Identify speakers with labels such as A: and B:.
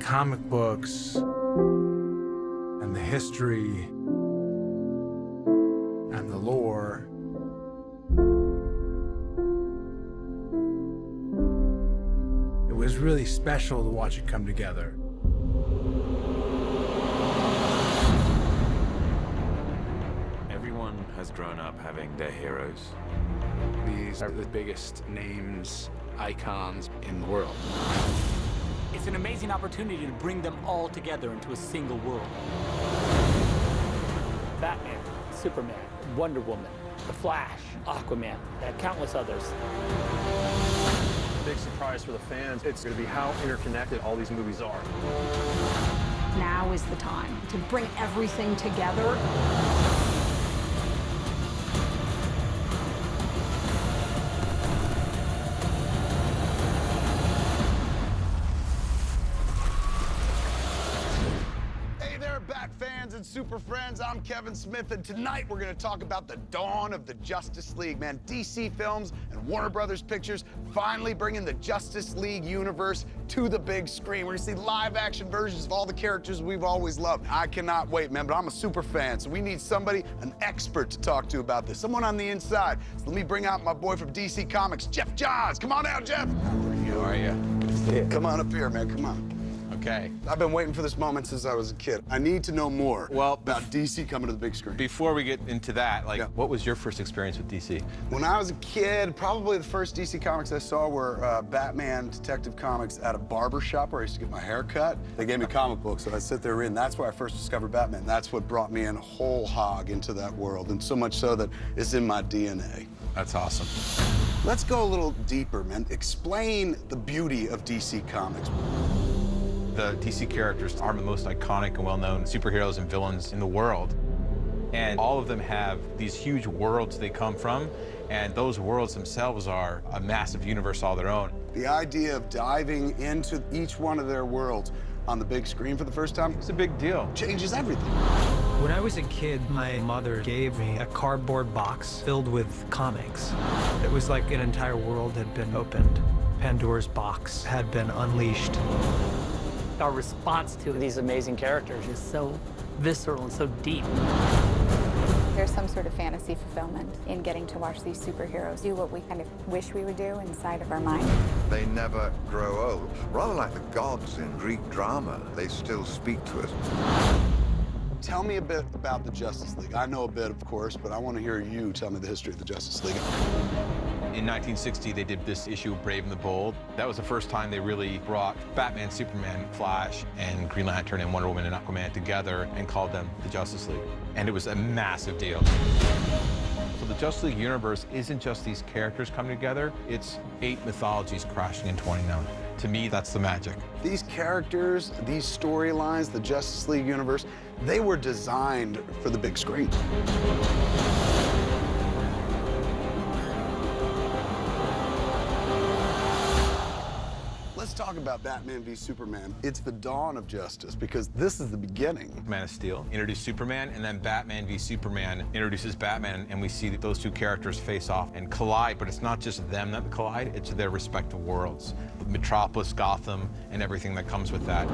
A: comic books and the history and the lore. It was really special to watch it come together.
B: Everyone has grown up having their heroes.
A: These are the biggest names, icons in the world.
C: It's an amazing opportunity to bring them all together into a single world. Batman, Superman, Wonder Woman, The Flash, Aquaman, and countless others.
D: Big surprise for the fans. It's going to be how interconnected all these movies are.
E: Now is the time to bring everything together.
F: Bat fans and super friends, I'm Kevin Smith, and tonight we're going to talk about the dawn of the Justice League. Man, DC Films and Warner Brothers Pictures finally bringing the Justice League universe to the big screen. We're going to see live-action versions of all the characters we've always loved. I cannot wait, man, but I'm a super fan, so we need somebody, an expert to talk to about this, someone on the inside. So let me bring out my boy from DC Comics, Jeff Johns. Come on out, Jeff.
G: How are you? Good to see you.
F: Come on up here, man, come on.
G: Okay.
F: I've been waiting for this moment since I was a kid. I need to know more about DC coming to the big screen.
G: Before we get into that, what was your first experience with DC?
F: When I was a kid, probably the first DC comics I saw were Batman Detective Comics at a barber shop where I used to get my hair cut. They gave me comic books, so I'd sit there reading. That's where I first discovered Batman. That's what brought me in whole hog into that world, and so much so that it's in my DNA.
G: That's awesome.
F: Let's go a little deeper, man. Explain the beauty of DC Comics.
G: The DC characters are the most iconic and well-known superheroes and villains in the world. And all of them have these huge worlds they come from, and those worlds themselves are a massive universe all their own.
F: The idea of diving into each one of their worlds on the big screen for the first time,
G: It's a big deal.
F: changes everything.
H: When I was a kid, my mother gave me a cardboard box filled with comics. It was like an entire world had been opened. Pandora's box had been unleashed.
C: Our response to these amazing characters is so visceral and so deep.
I: There's some sort of fantasy fulfillment in getting to watch these superheroes do what we kind of wish we would do inside of our mind.
J: They never grow old. Rather like the gods in Greek drama, they still speak to us.
F: Tell me a bit about the Justice League. I know a bit, of course, but I want to hear you tell me the history of the Justice League.
G: In 1960, they did this issue of Brave and the Bold. That was the first time they really brought Batman, Superman, Flash, and Green Lantern, and Wonder Woman, and Aquaman together and called them the Justice League. And it was a massive deal. So the Justice League universe isn't just these characters coming together, it's 8 mythologies crashing into one another. To me, that's the magic.
F: These characters, these storylines, the Justice League universe, they were designed for the big screen. Let's talk about Batman v Superman. It's the dawn of justice because this is the beginning.
G: Man of Steel introduced Superman, and then Batman v Superman introduces Batman, and we see that those two characters face off and collide, but it's not just them that collide, it's their respective worlds. Metropolis, Gotham, and everything that comes with that.